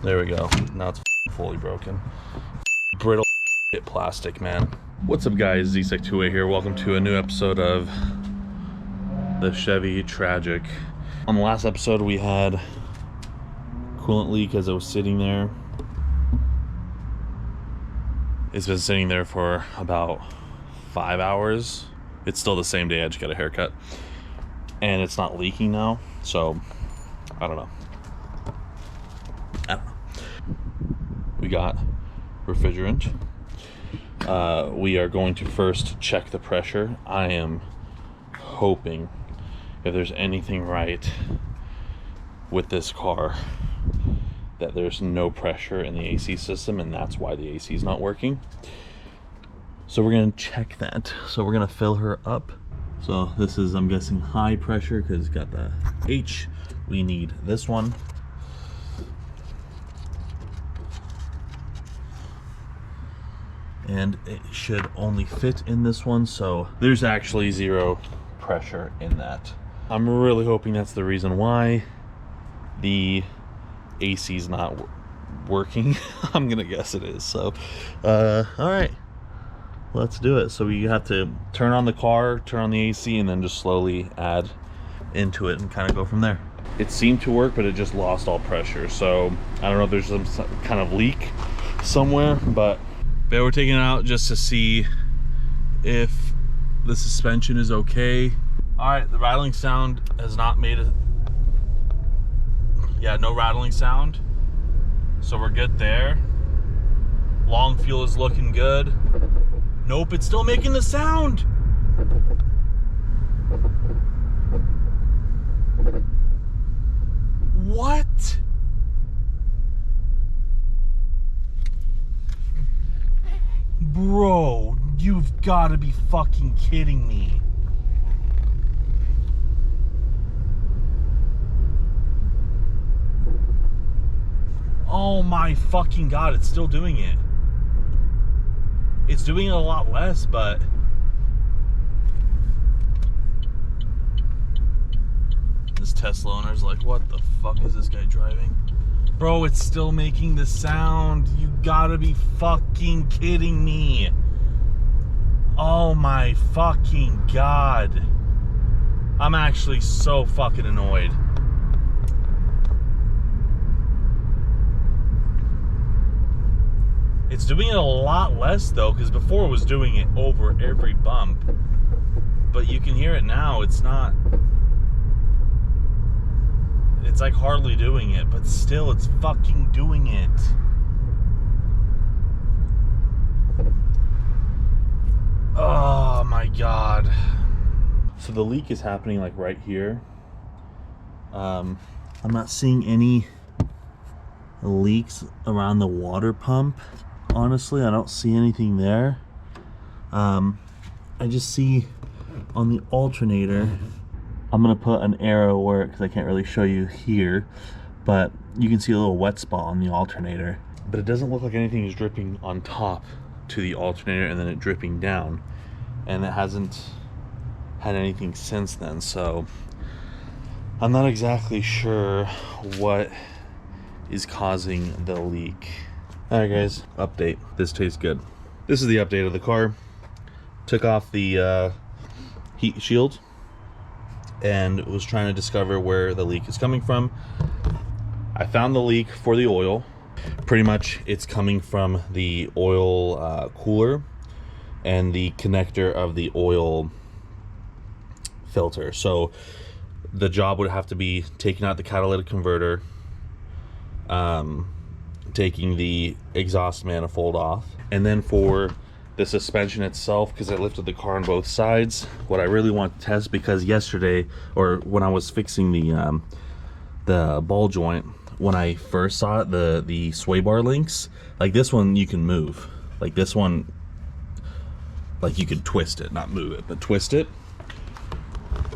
There we go. Now it's fully broken. Brittle plastic, man. What's up, guys? Z-Sec2A here. Welcome to a new episode of the Chevy Tragic. On the last episode, we had coolant leak as it was sitting there. It's been sitting there for about 5 hours. It's still the same day. I just got a haircut. And it's not leaking now, so I don't know. We got refrigerant. We are going to first check the pressure. I am hoping if there's anything right with this car that there's no pressure in the AC system, and that's why the AC is not working. So we're gonna check that. So we're gonna fill her up. So this is, I'm guessing, high pressure because it's got the H. We need this one. And it should only fit in this one, so there's actually zero pressure in that. I'm really hoping that's the reason why the AC is not working. I'm gonna guess it is. So all right, let's do it. So we have to turn on the car, turn on the AC, and then just slowly add into it and kind of go from there. It seemed to work, but it just lost all pressure. So I don't know if there's some kind of leak somewhere, but we're taking it out just to see if the suspension is okay. All right, the rattling sound has not made it. Yeah, no rattling sound. So we're good there. Long fuel is looking good. Nope, it's still making the sound. What? Bro, you've got to be fucking kidding me. Oh my fucking god, it's still doing it. It's doing it a lot less, but this Tesla owner's like, what the fuck is this guy driving? Bro, it's still making the sound. You gotta be fucking kidding me. Oh my fucking god. I'm actually so fucking annoyed. It's doing it a lot less though, because before it was doing it over every bump. But you can hear it now. It's not. It's like hardly doing it, but still it's fucking doing it. Oh my god. So the leak is happening like right here. I'm not seeing any leaks around the water pump. Honestly, I don't see anything there. I just see on the alternator. I'm gonna put an arrow where, because I can't really show you here, but you can see a little wet spot on the alternator. But it doesn't look like anything is dripping on top to the alternator and then it dripping down. And it hasn't had anything since then, so I'm not exactly sure what is causing the leak. Alright guys, update. This tastes good. This is the update of the car. Took off the heat shield and was trying to discover where the leak is coming from. I found the leak for the oil. Pretty much it's coming from the oil cooler and the connector of the oil filter. So the job would have to be taking out the catalytic converter, taking the exhaust manifold off, and then for the suspension itself, because I lifted the car on both sides, what I really want to test, because yesterday, or when I was fixing the ball joint, when I first saw it, the sway bar links, like this one you can move, like this one, like you could twist it, not move it, but twist it,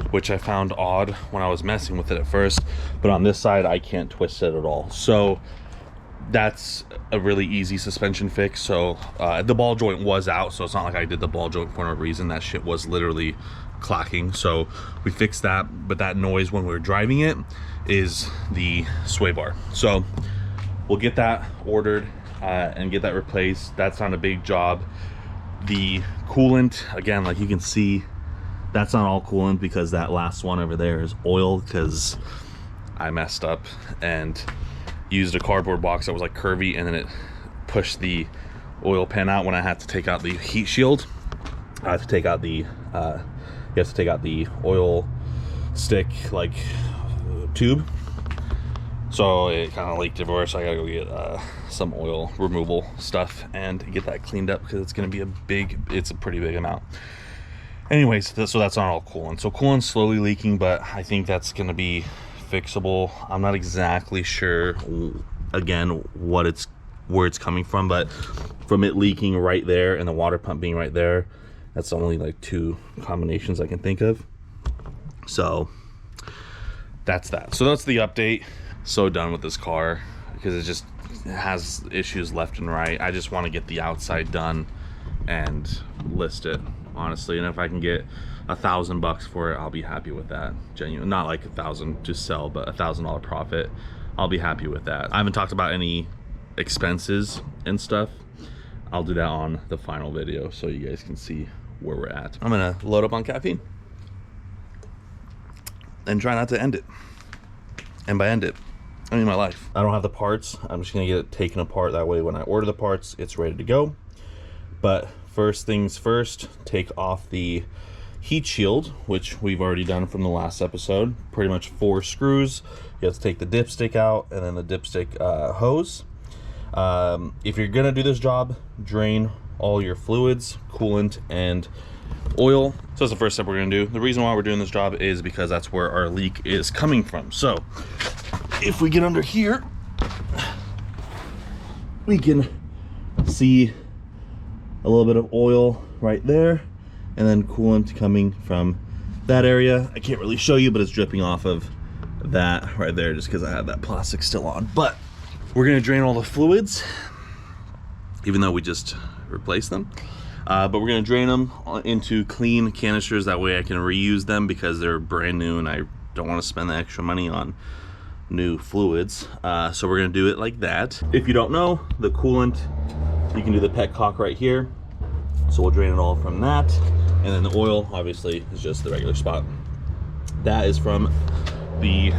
which I found odd when I was messing with it at first. But on this side I can't twist it at all, so that's a really easy suspension fix. So the ball joint was out, so it's not like I did the ball joint for no reason. That shit was literally clacking, so we fixed that. But that noise when we were driving it is the sway bar. So we'll get that ordered and get that replaced. That's not a big job. The coolant, again, like you can see, that's not all coolant because that last one over there is oil, because I messed up and used a cardboard box that was like curvy, and then it pushed the oil pan out when I had to take out the heat shield. I have to take out the you have to take out the oil stick like tube, so it kind of leaked everywhere. So I gotta go get some oil removal stuff and get that cleaned up, because it's gonna be it's a pretty big amount. Anyways, so that's not all coolant. So coolant's slowly leaking, but I think that's gonna be fixable. I'm not exactly sure, again, where it's coming from, but from it leaking right there and the water pump being right there, that's only like 2 combinations I can think of. So that's that. So that's the update. So done with this car, because it just has issues left and right. I just want to get the outside done and list it, honestly. And if I can get $1,000 for it, I'll be happy with that. Genuine, not like 1,000 to sell, but $1,000 profit, I'll be happy with that. I haven't talked about any expenses and stuff. I'll do that on the final video so you guys can see where we're at. I'm gonna load up on caffeine and try not to end it. And by end it, I mean my life. I don't have the parts. I'm just gonna get it taken apart. That way when I order the parts, it's ready to go. But first things first, take off the heat shield, which we've already done from the last episode. Pretty much 4 screws. You have to take the dipstick out, and then the dipstick hose. If you're gonna do this job, drain all your fluids, coolant, and oil. So that's the first step we're gonna do. The reason why we're doing this job is because that's where our leak is coming from. So if we get under here, we can see a little bit of oil right there, and then coolant coming from that area. I can't really show you, but it's dripping off of that right there just because I have that plastic still on. But we're gonna drain all the fluids, even though we just replaced them. But we're gonna drain them into clean canisters. That way I can reuse them, because they're brand new and I don't want to spend the extra money on new fluids. So we're gonna do it like that. If you don't know, the coolant, you can do the petcock right here. So we'll drain it all from that. And then the oil, obviously, is just the regular spot. That is from the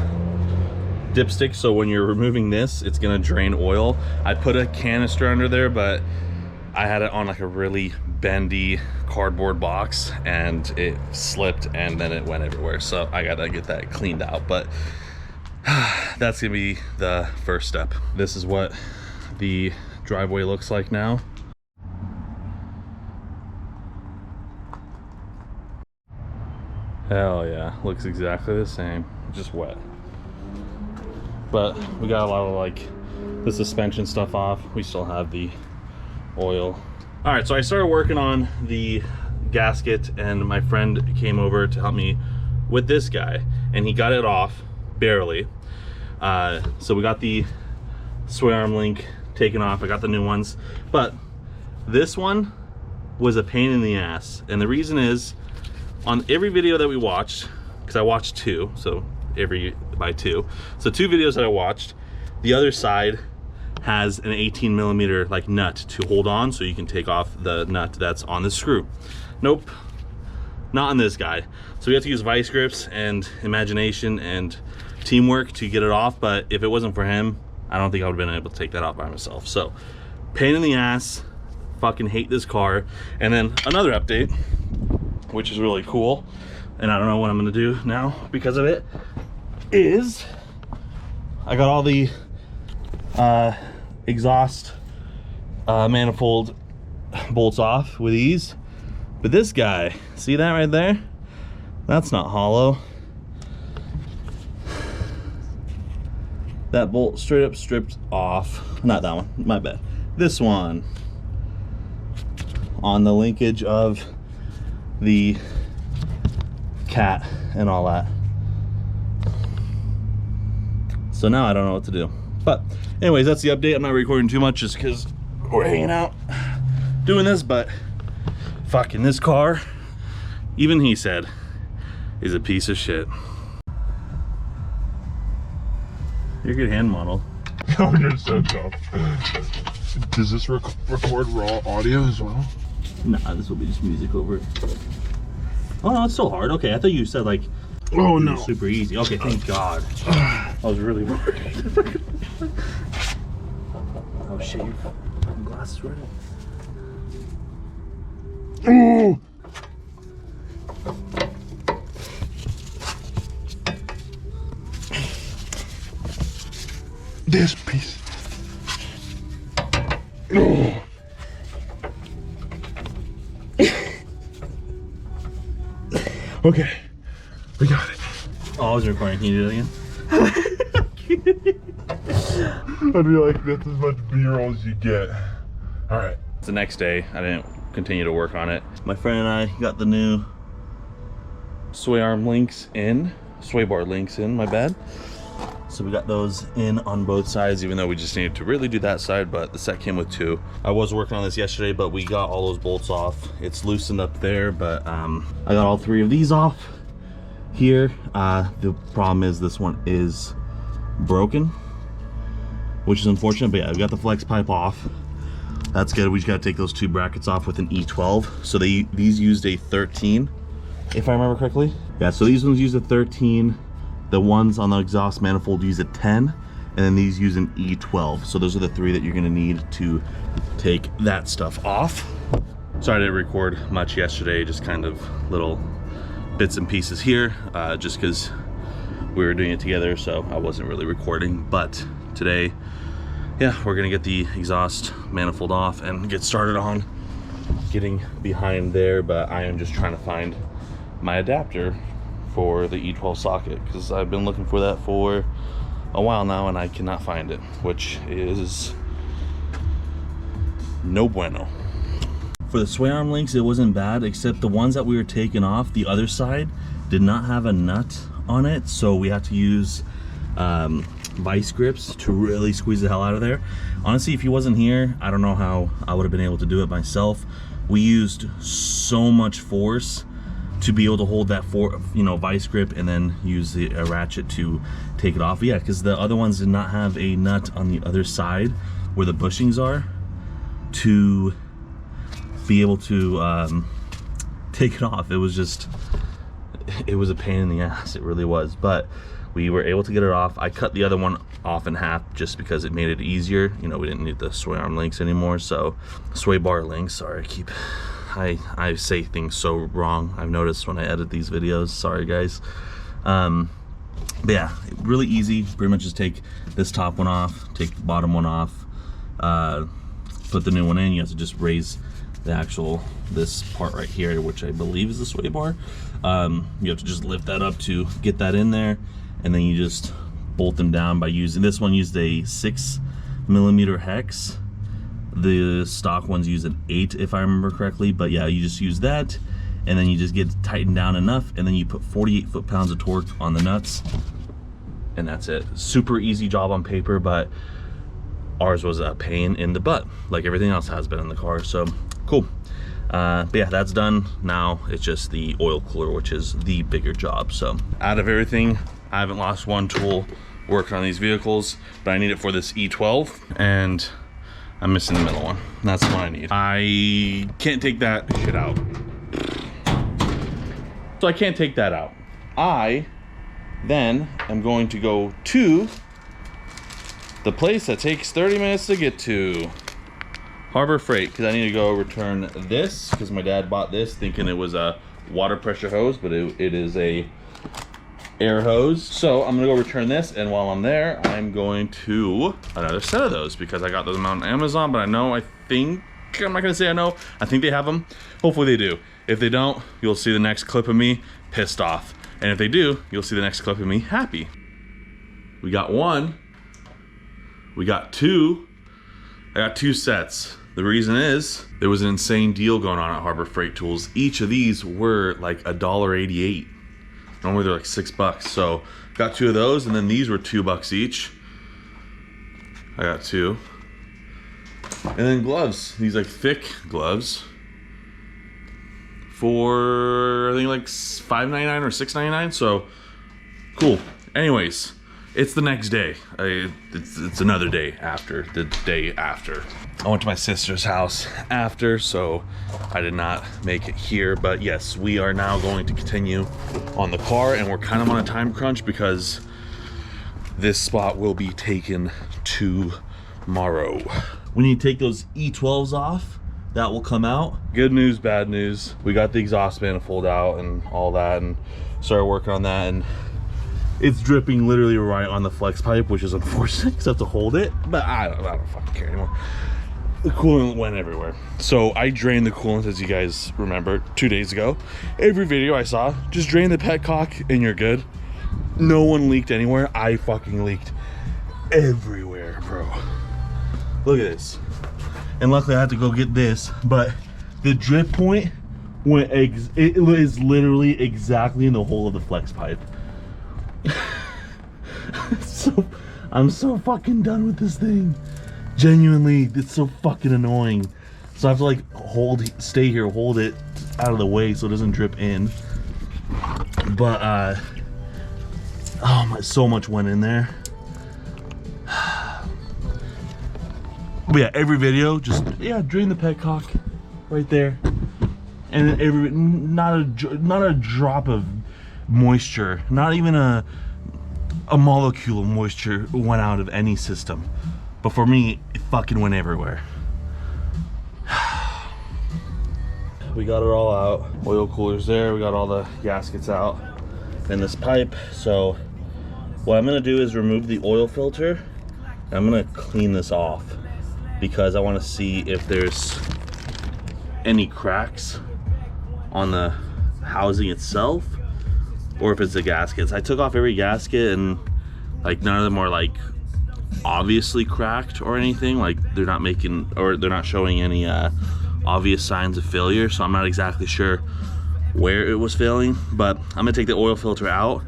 dipstick. So when you're removing this, it's gonna drain oil. I put a canister under there, but I had it on like a really bendy cardboard box, and it slipped and then it went everywhere. So I gotta get that cleaned out, but that's gonna be the first step. This is what the driveway looks like now. Hell yeah, looks exactly the same, just wet. But we got a lot of like the suspension stuff off. We still have the oil. All right, so I started working on the gasket, and my friend came over to help me with this guy, and he got it off barely. So we got the sway arm link taken off. I got the new ones, but this one was a pain in the ass. And the reason is, on every video that we watched, because I watched 2, so every by 2, so 2 videos that I watched, the other side has an 18mm like nut to hold on, so you can take off the nut that's on the screw. Nope, not on this guy. So we have to use vice grips and imagination and teamwork to get it off, but if it wasn't for him, I don't think I would have been able to take that off by myself. So pain in the ass, fucking hate this car. And then another update, which is really cool, and I don't know what I'm gonna do now because of it, is I got all the exhaust manifold bolts off with ease. But this guy, see that right there? That's not hollow. That bolt straight up stripped off. Not that one, my bad. This one, on the linkage of the cat and all that. So now I don't know what to do. But anyways, that's the update. I'm not recording too much just because we're hanging out doing this, but fucking this car, even he said, is a piece of shit. You're good hand model. Oh, you're so tough. Does this record raw audio as well? Nah, this will be just music over it. Oh no, it's still hard. Okay, I thought you said like, oh no, super easy. Okay, thank God. I was really worried. Oh shit, your fucking glasses ready. Oh! This piece. Oh. Okay, we got it. Oh, I was recording. Can you do it again? I'd be like, that's as much B-roll as you get. All right. It's the next day. I didn't continue to work on it. My friend and I got the new sway arm links in, sway bar links in, my bad. So we got those in on both sides, even though we just needed to really do that side, but the set came with two. I was working on this yesterday, but we got all those bolts off. It's loosened up there, but I got all three of these off here. The problem is this one is broken, which is unfortunate, but yeah, I've got the flex pipe off. That's good. We just got to take those two brackets off with an E12. So these used a 13, if I remember correctly. Yeah, so these ones use a 13. The ones on the exhaust manifold use a 10, and then these use an E12. So those are the three that you're gonna need to take that stuff off. Sorry I didn't record much yesterday, just kind of little bits and pieces here, just because we were doing it together, so I wasn't really recording. But today, yeah, we're gonna get the exhaust manifold off and get started on getting behind there, but I am just trying to find my adapter for the E12 socket, because I've been looking for that for a while now and I cannot find it, which is no bueno. For the sway arm links, it wasn't bad, except the ones that we were taking off, the other side did not have a nut on it, so we had to use vice grips to really squeeze the hell out of there. Honestly, if he wasn't here, I don't know how I would have been able to do it myself. We used so much force to be able to hold that vice grip and then use a ratchet to take it off. Yeah, because the other ones did not have a nut on the other side where the bushings are to be able to take it off. It was a pain in the ass, it really was, but we were able to get it off. I cut the other one off in half just because it made it easier. You know, we didn't need the sway arm links anymore, so sway bar links, sorry, I say things so wrong. I've noticed when I edit these videos, sorry guys. But yeah, really easy. Pretty much just take this top one off, take the bottom one off, put the new one in. You have to just raise the this part right here, which I believe is the sway bar. You have to just lift that up to get that in there, and then you just bolt them down by using, this one used a 6mm hex. The stock ones use an 8 if I remember correctly, but yeah, you just use that and then you just get it tightened down enough, and then you put 48 foot-pounds of torque on the nuts, and that's it. Super easy job on paper, but ours was a pain in the butt, like everything else has been in the car. So cool. But yeah, that's done. Now it's just the oil cooler, which is the bigger job. So out of everything, I haven't lost one tool working on these vehicles, but I need it for this E12, and I'm missing the middle one. That's what I need. I can't take that shit out. So I can't take that out. I then am going to go to the place that takes 30 minutes to get to. Harbor Freight, because I need to go return this, because my dad bought this thinking it was a water pressure hose, but it is a air hose. So I'm gonna go return this, and while I'm there, I'm going to another set of those, because I got those on Amazon, but I'm not gonna say I know, I think they have them. Hopefully they do. If they don't, you'll see the next clip of me pissed off, and if they do, you'll see the next clip of me happy. We got one, we got two, I got two sets. The reason is there was an insane deal going on at Harbor Freight Tools. Each of these were like $1.88. Normally they're like $6. So got two of those, and then these were $2 each. I got two. And then gloves, these like thick gloves for I think like $5.99 or $6.99. So cool. Anyways, It's the next day. It's another day after the day after. I went to my sister's house after, so I did not make it here. But yes, we are now going to continue on the car, and we're kind of on a time crunch because this spot will be taken tomorrow. We need to take those E12s off. That will come out. Good news, bad news. We got the exhaust manifold out and all that, and started working on that, and it's dripping literally right on the flex pipe, which is unfortunate because I have to hold it, but I don't fucking care anymore. The coolant went everywhere. So I drained the coolant, as you guys remember, 2 days ago. Every video I saw, just drain the petcock and you're good. No one leaked anywhere. I fucking leaked everywhere, bro. Look at this. And luckily I had to go get this, but the drip point went, it is literally exactly in the hole of the flex pipe. So I'm so fucking done with this thing. Genuinely, it's so fucking annoying. So I have to like stay here, hold it out of the way so it doesn't drip in. But oh my, so much went in there. But yeah, every video just drain the petcock right there, and then not a drop of moisture, not even a molecule of moisture went out of any system. But for me, it fucking went everywhere. We got it all out. Oil cooler's there. We got all the gaskets out in this pipe. So what I'm gonna do is remove the oil filter. I'm gonna clean this off because I want to see if there's any cracks on the housing itself, or if it's the gaskets. I took off every gasket and like none of them are like obviously cracked or anything. Like they're not showing any obvious signs of failure. So I'm not exactly sure where it was failing, but I'm gonna take the oil filter out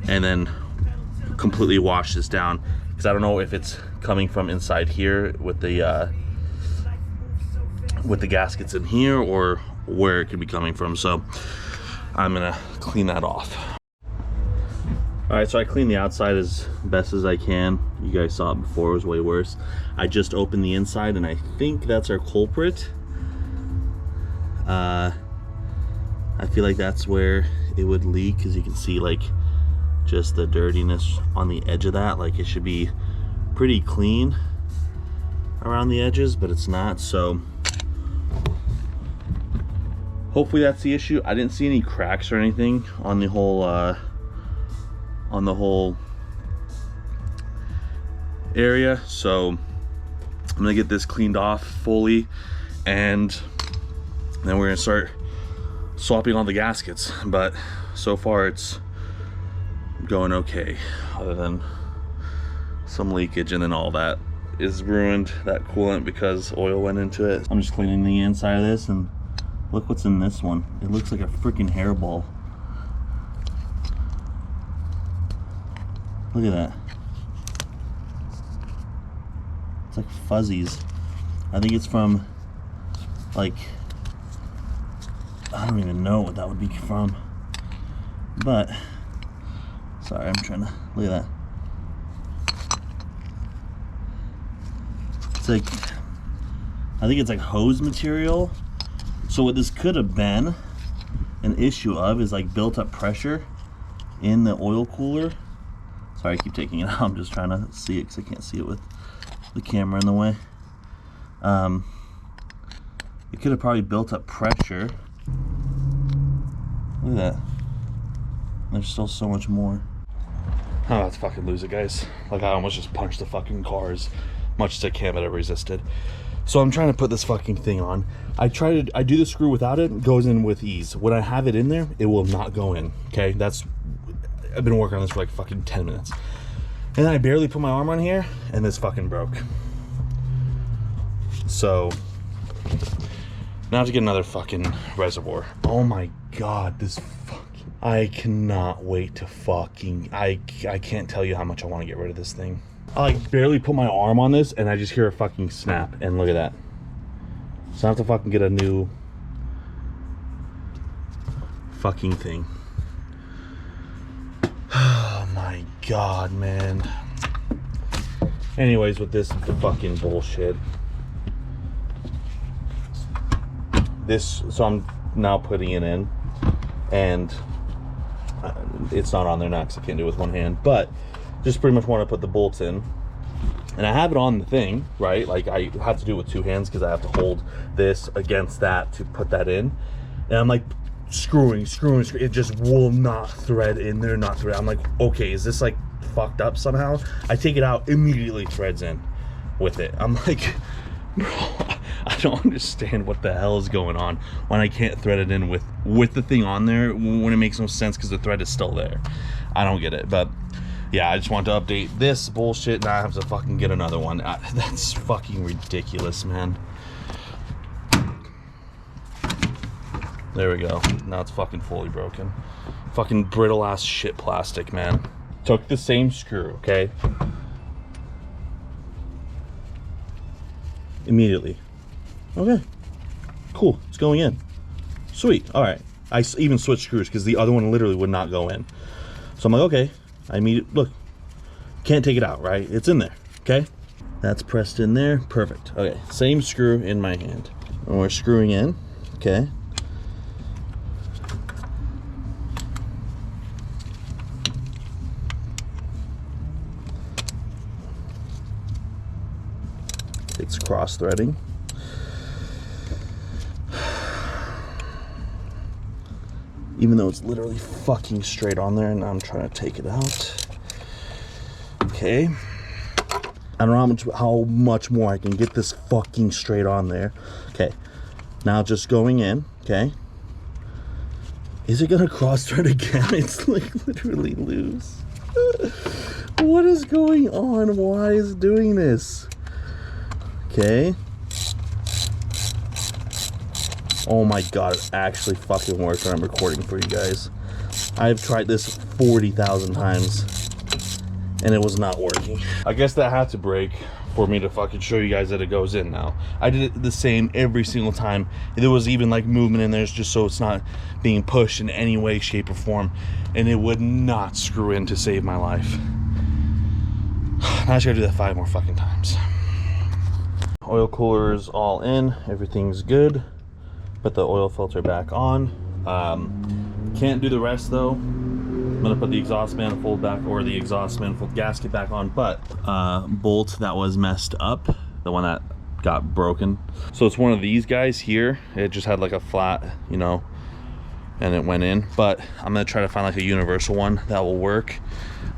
and then completely wash this down, because I don't know if it's coming from inside here with the gaskets in here or where it could be coming from. So I'm gonna clean that off. All right, so I cleaned the outside as best as I can. You guys saw it before, it was way worse. I just opened the inside and I think that's our culprit. I feel like that's where it would leak, because you can see like just the dirtiness on the edge of that. Like it should be pretty clean around the edges, but it's not. So hopefully that's the issue. I didn't see any cracks or anything on the whole area. So I'm gonna get this cleaned off fully, and then we're gonna start swapping all the gaskets. But so far it's going okay, other than some leakage, and then all that is ruined, that coolant, because oil went into it. I'm just cleaning the inside of this, and look what's in this one. It looks like a freaking hairball. Look at that. It's like fuzzies. I think it's from, like, I don't even know what that would be from. But, sorry, I'm trying to, look at that. It's like, I think it's like hose material. So what this could have been an issue of is like built up pressure in the oil cooler. Sorry, I keep taking it out. I'm just trying to see it because I can't see it with the camera in the way. It could have probably built up pressure. Look at that. There's still so much more. Oh, let's fucking lose it, guys. Like, I almost just punched the fucking car as much as I can, but I resisted. So I'm trying to put this fucking thing on. I do the screw without it, goes in with ease. When I have it in there, it will not go in, okay? I've been working on this for like fucking 10 minutes. And I barely put my arm on here, and this fucking broke. So, now I have to get another fucking reservoir. Oh my God, this fucking, I cannot wait to fucking, I can't tell you how much I want to get rid of this thing. I like barely put my arm on this, and I just hear a fucking snap, and look at that. So I have to fucking get a new fucking thing. Oh my God, man. Anyways, with this fucking bullshit. So I'm now putting it in, and it's not on there now because I can't do it with one hand, but just pretty much want to put the bolts in. And I have it on the thing, right? Like I have to do it with two hands because I have to hold this against that to put that in. And I'm like screwing. It just will not thread in there, not thread. I'm like, okay, is this like fucked up somehow? I take it out, immediately threads in with it. I'm like, bro, I don't understand what the hell is going on when I can't thread it in with the thing on there when it makes no sense because the thread is still there. I don't get it, but yeah, I just want to update this bullshit. Now I have to fucking get another one. That's fucking ridiculous, man. There we go. Now it's fucking fully broken. Fucking brittle ass shit plastic, man. Took the same screw, okay? Immediately. Okay. Cool. It's going in. Sweet. All right. I even switched screws because the other one literally would not go in. So I'm like, okay. I immediately, look, can't take it out, right? It's in there, okay? That's pressed in there, perfect. Okay, same screw in my hand. And we're screwing in, okay? It's cross-threading. Even though it's literally fucking straight on there, and now I'm trying to take it out. Okay. I don't know how much more I can get this fucking straight on there. Okay. Now just going in, okay. Is it gonna cross thread again? It's like literally loose. What is going on? Why is it doing this? Okay. Oh my god, it actually fucking worked when I'm recording for you guys. I've tried this 40,000 times and it was not working. I guess that had to break for me to fucking show you guys that it goes in now. I did it the same every single time. There was even like movement in there just so it's not being pushed in any way, shape, or form, and it would not screw in to save my life. Now I just gotta do that 5 more fucking times. Oil cooler's all in, everything's good. Put the oil filter back on. Can't do the rest though. I'm gonna put the exhaust manifold back, or the exhaust manifold gasket back on, but bolt that was messed up, the one that got broken. So it's one of these guys here. It just had like a flat, you know, and it went in. But I'm gonna try to find like a universal one that will work.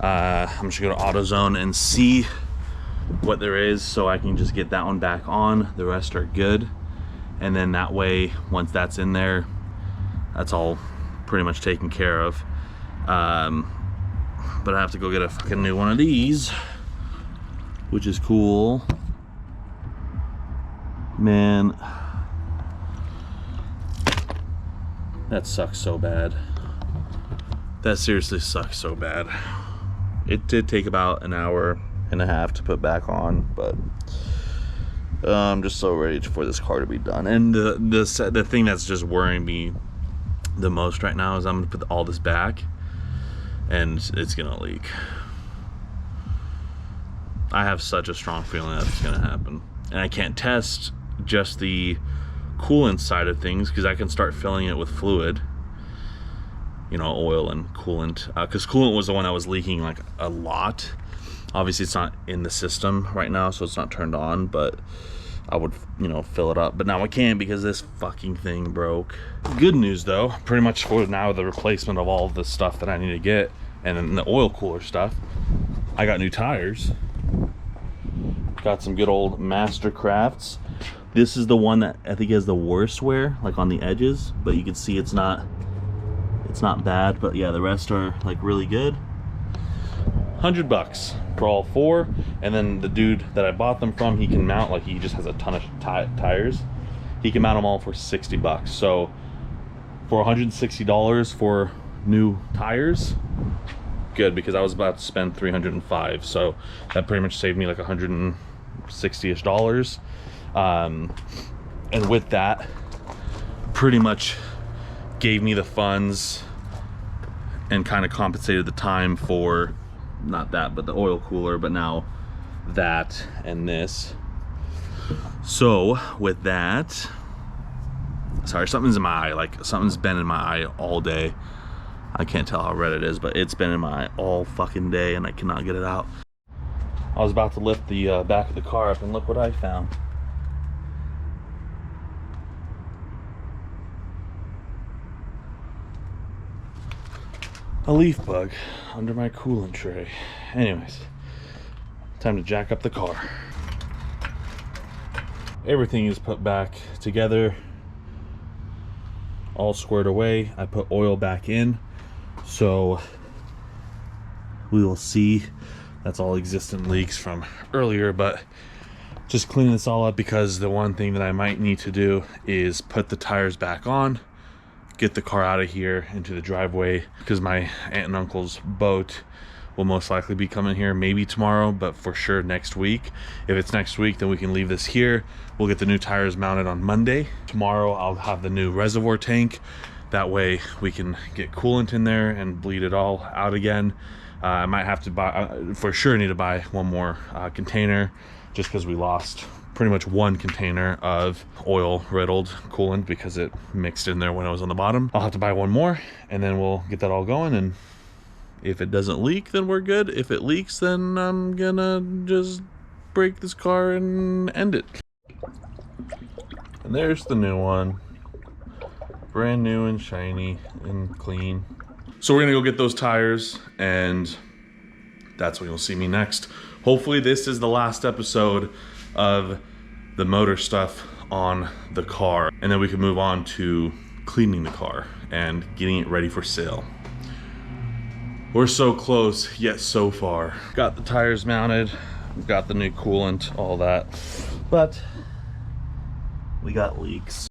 I'm just gonna go to AutoZone and see what there is so I can just get that one back on. The rest are good. And then that way, once that's in there, that's all pretty much taken care of. But I have to go get a fucking new one of these, which is cool. Man, that sucks so bad. That seriously sucks so bad. It did take about an hour and a half to put back on, but I'm just so ready for this car to be done. And the thing that's just worrying me the most right now is I'm gonna put all this back and it's gonna leak. I have such a strong feeling that it's gonna happen, and I can't test just the coolant side of things because I can start filling it with fluid, you know, oil and coolant, because coolant was the one that was leaking like a lot. Obviously it's not in the system right now, so it's not turned on, but I would, you know, fill it up. But now I can't because this fucking thing broke. Good news though, pretty much for now the replacement of all of the stuff that I need to get, and then the oil cooler stuff, I got new tires. Got some good old Mastercrafts. This is the one that I think has the worst wear, like on the edges, but you can see it's not bad. But yeah, the rest are like really good. $100 for all 4, and then the dude that I bought them from, he can mount, like he just has a ton of tires, he can mount them all for $60. So for $160 for new tires, good, because I was about to spend $305, so that pretty much saved me like $160-ish dollars. And with that, pretty much gave me the funds and kind of compensated the time for not that, but the oil cooler, but now that and this. So with that, sorry, something's in my eye, like something's been in my eye all day. I can't tell how red it is, but it's been in my eye all fucking day and I cannot get it out. I was about to lift the back of the car up and look what I found. A leaf bug under my coolant tray. Anyways, time to jack up the car. Everything is put back together, all squared away. I put oil back in, so we will see. That's all existing leaks from earlier, but just cleaning this all up because the one thing that I might need to do is put the tires back on, get the car out of here into the driveway, because my aunt and uncle's boat will most likely be coming here maybe tomorrow, but for sure next week. If it's next week, then we can leave this here. We'll get the new tires mounted on Monday. Tomorrow I'll have the new reservoir tank. That way we can get coolant in there and bleed it all out again. I might have to buy, for sure need to buy one more container, just because we lost pretty much one container of oil riddled coolant because it mixed in there when it was on the bottom. I'll have to buy one more and then we'll get that all going, and if it doesn't leak, then we're good. If it leaks, then I'm gonna just break this car and end it. And there's the new one. Brand new and shiny and clean. So we're gonna go get those tires, and that's when you'll see me next. Hopefully this is the last episode of the motor stuff on the car, and then we can move on to cleaning the car and getting it ready for sale. We're so close, yet so far. Got the tires mounted, got the new coolant, all that, but we got leaks.